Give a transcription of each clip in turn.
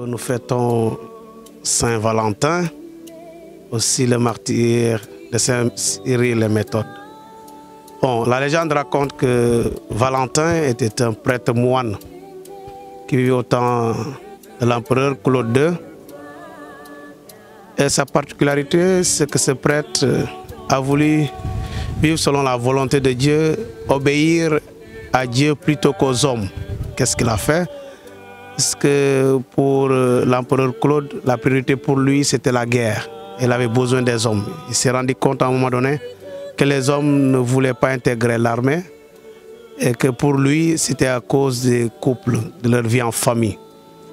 nous fêtons Saint-Valentin, aussi le martyre de Saint Cyril et Méthode. Bon, la légende raconte que Valentin était un prêtre moine qui vivait au temps de l'empereur Claude II. Et sa particularité, c'est que ce prêtre a voulu vivre selon la volonté de Dieu, obéir à Dieu plutôt qu'aux hommes. Qu'est-ce qu'il a fait? Parce que pour l'empereur Claude, la priorité pour lui, c'était la guerre. Il avait besoin des hommes. Il s'est rendu compte à un moment donné que les hommes ne voulaient pas intégrer l'armée et que pour lui, c'était à cause des couples, de leur vie en famille.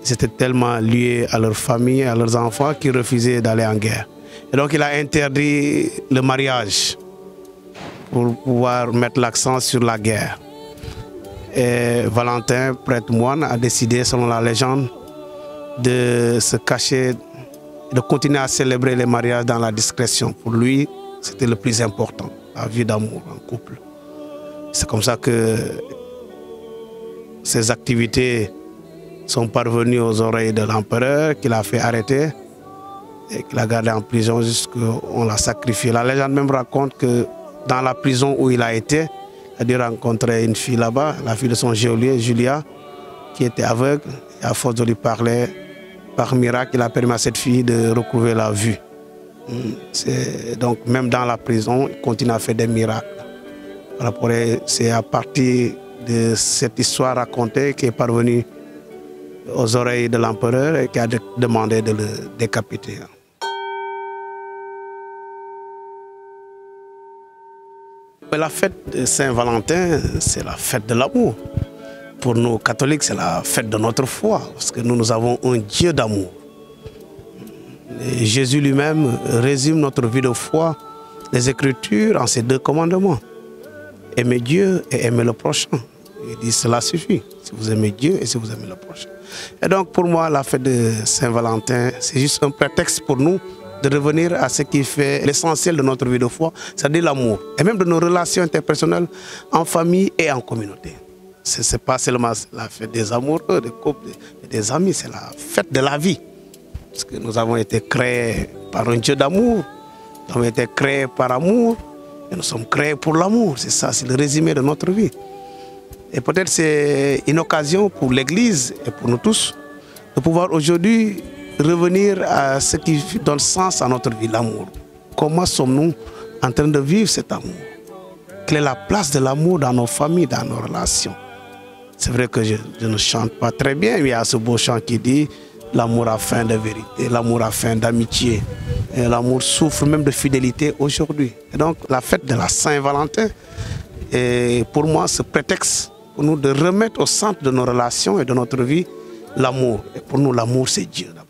Ils étaient tellement liés à leur famille, à leurs enfants, qu'ils refusaient d'aller en guerre. Et donc il a interdit le mariage pour pouvoir mettre l'accent sur la guerre. Et Valentin, prêtre moine, a décidé, selon la légende, de se cacher, de continuer à célébrer les mariages dans la discrétion. Pour lui, c'était le plus important, la vie d'amour en couple. C'est comme ça que ces activités sont parvenues aux oreilles de l'empereur, qu'il a fait arrêter et qu'il a gardé en prison jusqu'à ce qu'on l'a sacrifié. La légende même raconte que dans la prison où il a été, il a dû rencontrer une fille là-bas, la fille de son geôlier, Julia, qui était aveugle. Et à force de lui parler, par miracle, il a permis à cette fille de recouvrer la vue. Donc même dans la prison, il continue à faire des miracles. C'est à partir de cette histoire racontée qui est parvenue aux oreilles de l'empereur et qui a demandé de le décapiter. La fête de Saint-Valentin, c'est la fête de l'amour. Pour nous catholiques, c'est la fête de notre foi, parce que nous avons un Dieu d'amour. Jésus lui-même résume notre vie de foi, les Écritures, en ces deux commandements. Aimer Dieu et aimer le prochain. Il dit cela suffit, si vous aimez Dieu et si vous aimez le prochain. Et donc pour moi, la fête de Saint-Valentin, c'est juste un prétexte pour nous de revenir à ce qui fait l'essentiel de notre vie de foi, c'est-à-dire l'amour, et même de nos relations interpersonnelles en famille et en communauté. Ce n'est pas seulement la fête des amoureux, des couples, des amis, c'est la fête de la vie. Parce que nous avons été créés par un Dieu d'amour, nous avons été créés par amour, et nous sommes créés pour l'amour. C'est ça, c'est le résumé de notre vie. Et peut-être c'est une occasion pour l'Église et pour nous tous de pouvoir aujourd'hui revenir à ce qui donne sens à notre vie, l'amour. Comment sommes-nous en train de vivre cet amour? Quelle est la place de l'amour dans nos familles, dans nos relations? C'est vrai que je ne chante pas très bien, mais il y a ce beau chant qui dit l'amour a faim de vérité, l'amour a faim d'amitié. L'amour souffre même de fidélité aujourd'hui. Et donc la fête de la Saint-Valentin est pour moi ce prétexte pour nous de remettre au centre de nos relations et de notre vie l'amour. Et pour nous, l'amour, c'est Dieu d'abord.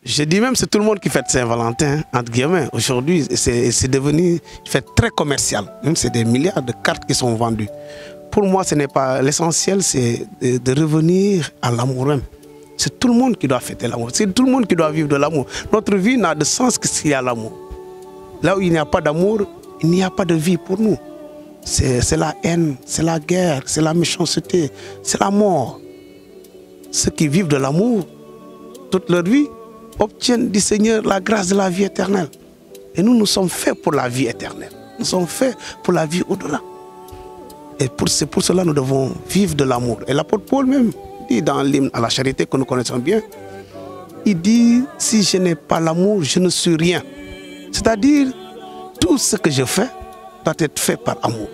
Je dis même, c'est tout le monde qui fête Saint-Valentin, entre guillemets. Aujourd'hui, c'est devenu une fête très commerciale. Même c'est des milliards de cartes qui sont vendues. Pour moi, ce n'est pas l'essentiel, c'est de revenir à l'amour même. C'est tout le monde qui doit fêter l'amour. C'est tout le monde qui doit vivre de l'amour. Notre vie n'a de sens que s'il y a l'amour. Là où il n'y a pas d'amour, il n'y a pas de vie pour nous. C'est la haine, c'est la guerre, c'est la méchanceté, c'est la mort. Ceux qui vivent de l'amour toute leur vie obtiennent du Seigneur la grâce de la vie éternelle. Et nous sommes faits pour la vie éternelle. Nous sommes faits pour la vie au-delà. Et c'est pour cela que nous devons vivre de l'amour. Et l'apôtre Paul même dit dans l'hymne à la charité que nous connaissons bien, il dit, si je n'ai pas l'amour, je ne suis rien. C'est-à-dire, tout ce que je fais doit être fait par amour.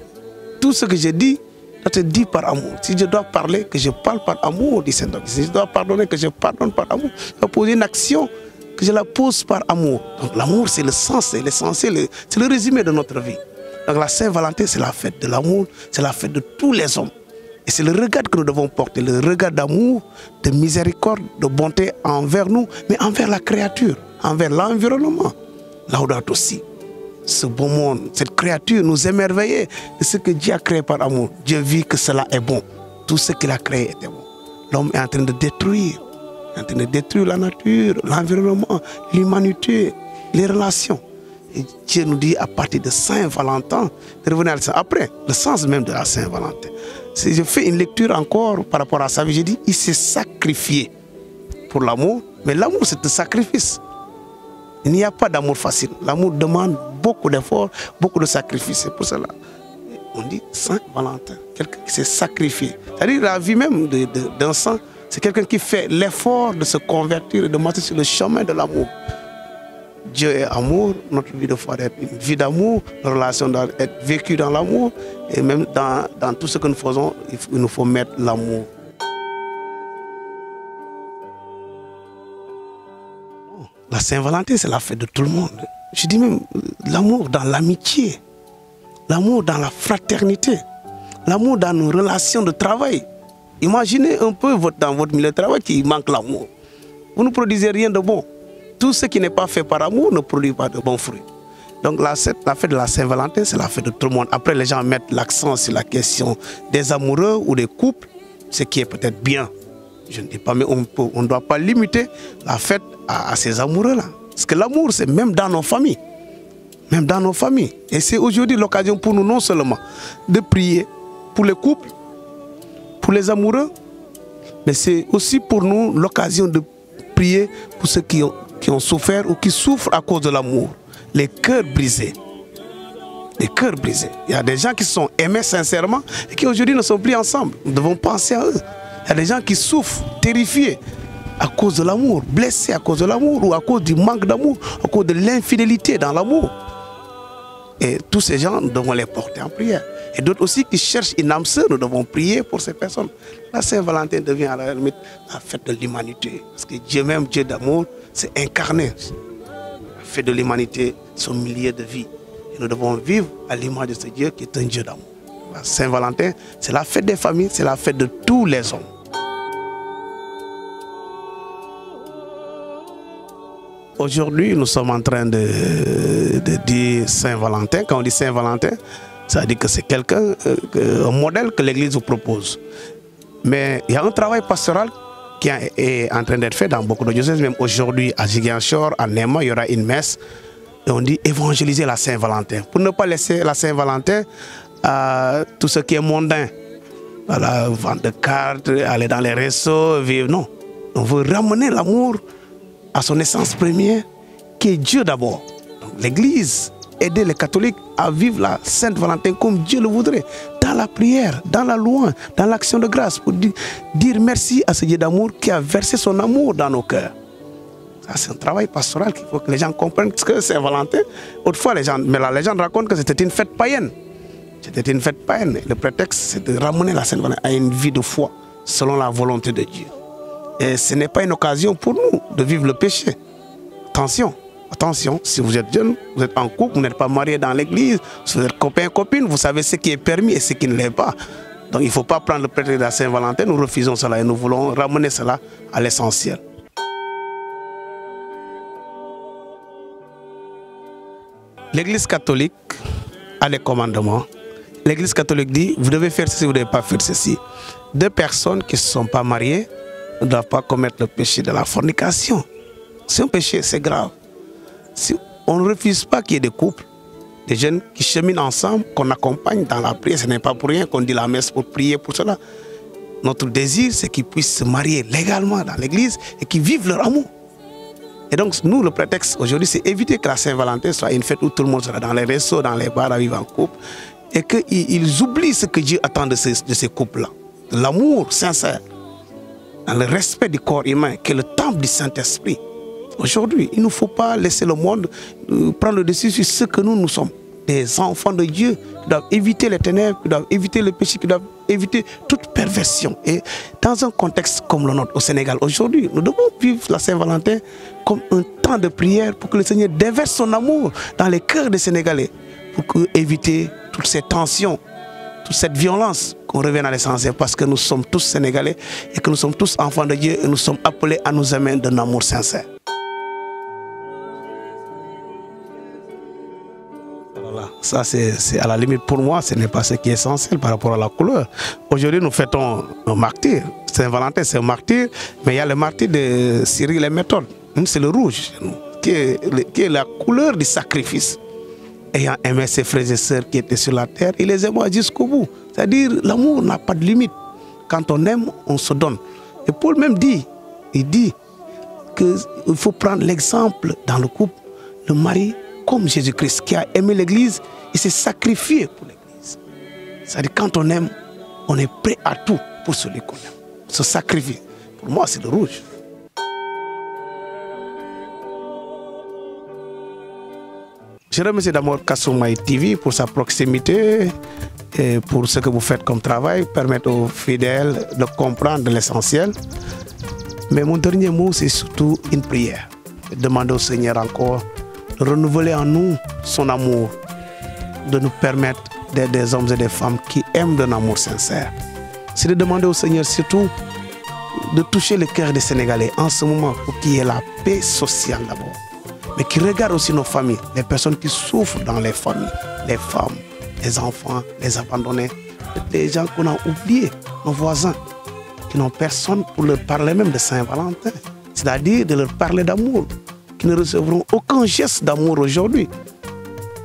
Tout ce que je dis doit être dit par amour. Si je dois parler, que je parle par amour, dit Saint Homme. Si je dois pardonner, que je pardonne par amour. Si je dois poser une action, que je la pose par amour. Donc l'amour, c'est le sens, c'est l'essentiel, c'est le résumé de notre vie. Donc la Saint-Valentin, c'est la fête de l'amour, c'est la fête de tous les hommes. Et c'est le regard que nous devons porter, le regard d'amour, de miséricorde, de bonté envers nous, mais envers la créature, envers l'environnement. Laudato si. Ce beau monde, cette créature nous émerveillait de ce que Dieu a créé par amour. Dieu vit que cela est bon. Tout ce qu'il a créé était bon. L'homme est en train de détruire. Il est en train de détruire la nature, l'environnement, l'humanité, les relations. Et Dieu nous dit à partir de Saint-Valentin de revenir à ça. Après, le sens même de la Saint-Valentin, Si je fais une lecture encore par rapport à sa vie, j'ai dit, il s'est sacrifié pour l'amour, mais l'amour c'est un sacrifice. Il n'y a pas d'amour facile. L'amour demande beaucoup d'efforts, beaucoup de sacrifices. C'est pour cela on dit Saint Valentin, quelqu'un qui s'est sacrifié. C'est-à-dire la vie même d'un saint, c'est quelqu'un qui fait l'effort de se convertir et de marcher sur le chemin de l'amour. Dieu est amour, notre vie doit être une vie d'amour, nos relations doivent être vécues dans l'amour, et même dans tout ce que nous faisons, il nous faut mettre l'amour. La Saint-Valentin, c'est la fête de tout le monde. Je dis même l'amour dans l'amitié, l'amour dans la fraternité, l'amour dans nos relations de travail. Imaginez un peu dans votre milieu de travail qu'il manque l'amour. Vous ne produisez rien de bon. Tout ce qui n'est pas fait par amour ne produit pas de bons fruits. Donc la fête de la Saint-Valentin, c'est la fête de tout le monde. Après, les gens mettent l'accent sur la question des amoureux ou des couples, ce qui est peut-être bien. Je ne dis pas, mais on ne doit pas limiter la fête à ces amoureux-là. Parce que l'amour, c'est même dans nos familles. Même dans nos familles. Et c'est aujourd'hui l'occasion pour nous non seulement de prier pour les couples, pour les amoureux, mais c'est aussi pour nous l'occasion de prier pour ceux qui ont souffert ou qui souffrent à cause de l'amour. Les cœurs brisés. Les cœurs brisés. Il y a des gens qui sont aimés sincèrement et qui aujourd'hui ne sont plus ensemble. Nous devons penser à eux. Il y a des gens qui souffrent, terrifiés à cause de l'amour, blessés à cause de l'amour ou à cause du manque d'amour, à cause de l'infidélité dans l'amour. Et tous ces gens, nous devons les porter en prière. Et d'autres aussi qui cherchent une âme sœur, nous devons prier pour ces personnes. La Saint-Valentin devient à la limite la fête de l'humanité. Parce que Dieu même, Dieu d'amour, c'est incarné. La fête de l'humanité, son milieu de vie. Et nous devons vivre à l'image de ce Dieu qui est un Dieu d'amour. La Saint-Valentin, c'est la fête des familles, c'est la fête de tous les hommes. Aujourd'hui, nous sommes en train de dire Saint-Valentin. Quand on dit Saint-Valentin, ça veut dire que c'est quelqu'un, un modèle que l'Église vous propose. Mais il y a un travail pastoral qui est en train d'être fait dans beaucoup de diocèses. Même aujourd'hui, à Ziguinchor, à Néma, il y aura une messe. Et on dit évangéliser la Saint-Valentin. Pour ne pas laisser la Saint-Valentin à tout ce qui est mondain. Voilà, vendre de cartes, aller dans les réseaux, vivre. Non. On veut ramener l'amour à son essence première, qui est Dieu d'abord. L'Église, aider les catholiques à vivre la Sainte Valentin comme Dieu le voudrait, dans la prière, dans la louange, dans l'action de grâce, pour dire merci à ce Dieu d'amour qui a versé son amour dans nos cœurs. C'est un travail pastoral qu'il faut que les gens comprennent ce que c'est Valentin. Autrefois, mais la légende raconte que c'était une fête païenne. C'était une fête païenne. Le prétexte, c'est de ramener la Sainte Valentin à une vie de foi, selon la volonté de Dieu. Et ce n'est pas une occasion pour nous de vivre le péché. Attention, attention, si vous êtes jeune, vous êtes en couple, vous n'êtes pas marié dans l'église, si vous êtes copain, copine, vous savez ce qui est permis et ce qui ne l'est pas. Donc il ne faut pas prendre le prétexte de la Saint-Valentin, nous refusons cela et nous voulons ramener cela à l'essentiel. L'Église catholique a des commandements. L'Église catholique dit, vous devez faire ceci, vous ne devez pas faire ceci. Deux personnes qui ne se sont pas mariées ne doivent pas commettre le péché de la fornication. C'est un péché, c'est grave. Si on ne refuse pas qu'il y ait des couples, des jeunes qui cheminent ensemble, qu'on accompagne dans la prière. Ce n'est pas pour rien qu'on dit la messe pour prier pour cela. Notre désir, c'est qu'ils puissent se marier légalement dans l'église et qu'ils vivent leur amour. Et donc, nous, le prétexte aujourd'hui, c'est éviter que la Saint-Valentin soit une fête où tout le monde sera dans les restos, dans les bars, à vivre en couple. Et qu'ils oublient ce que Dieu attend de ces couples-là. L'amour sincère, dans le respect du corps humain, qui est le temple du Saint-Esprit. Aujourd'hui, il ne faut pas laisser le monde prendre le dessus sur ce que nous sommes. Des enfants de Dieu qui doivent éviter les ténèbres, qui doivent éviter le péché, qui doivent éviter toute perversion. Et dans un contexte comme le nôtre au Sénégal, aujourd'hui, nous devons vivre la Saint-Valentin comme un temps de prière pour que le Seigneur déverse son amour dans les cœurs des Sénégalais, pour éviter toutes ces tensions, toute cette violence, qu'on revienne à l'essentiel, parce que nous sommes tous Sénégalais et que nous sommes tous enfants de Dieu et nous sommes appelés à nous aimer d'un amour sincère. Voilà. Ça, c'est à la limite pour moi, ce n'est pas ce qui est essentiel par rapport à la couleur. Aujourd'hui, nous fêtons nos martyrs. Saint-Valentin, c'est un martyr, mais il y a le martyr de Cyril et Méthode. C'est le rouge, qui est la couleur du sacrifice. Ayant aimé ses frères et sœurs qui étaient sur la terre, il les aima jusqu'au bout. C'est-à-dire, l'amour n'a pas de limite. Quand on aime, on se donne. Et Paul même dit, il dit qu'il faut prendre l'exemple dans le couple, le mari comme Jésus-Christ qui a aimé l'Église et s'est sacrifié pour l'Église. C'est-à-dire, quand on aime, on est prêt à tout pour celui qu'on aime. Se sacrifier. Pour moi, c'est le rouge. Je remercie d'abord Kasumai TV pour sa proximité et pour ce que vous faites comme travail, permettre aux fidèles de comprendre l'essentiel. Mais mon dernier mot, c'est surtout une prière. Demander au Seigneur encore de renouveler en nous son amour, de nous permettre d'être des hommes et des femmes qui aiment d'un amour sincère. C'est de demander au Seigneur surtout de toucher le cœur des Sénégalais en ce moment pour qu'il y ait la paix sociale d'abord. Mais qui regarde aussi nos familles, les personnes qui souffrent dans les familles, les femmes, les enfants, les abandonnés, les gens qu'on a oubliés, nos voisins, qui n'ont personne pour leur parler même de Saint-Valentin, c'est-à-dire de leur parler d'amour, qui ne recevront aucun geste d'amour aujourd'hui.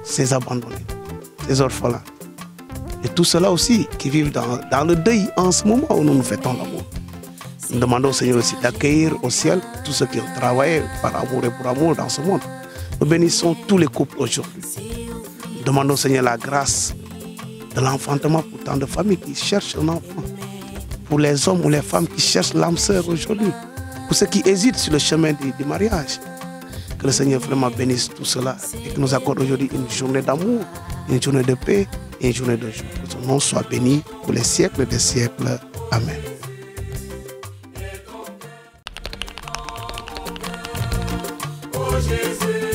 Ces abandonnés, ces orphelins, et tout cela aussi qui vivent dans le deuil en ce moment où nous nous fêtons l'amour. Nous demandons au Seigneur aussi d'accueillir au ciel tous ceux qui ont travaillé par amour et pour amour dans ce monde. Nous bénissons tous les couples aujourd'hui. Nous demandons au Seigneur la grâce de l'enfantement pour tant de familles qui cherchent un enfant. Pour les hommes ou les femmes qui cherchent l'âme sœur aujourd'hui. Pour ceux qui hésitent sur le chemin du mariage. Que le Seigneur vraiment bénisse tout cela et que nous accorde aujourd'hui une journée d'amour, une journée de paix et une journée de joie. Que son nom soit béni pour les siècles des siècles. Amen. Oh Jésus.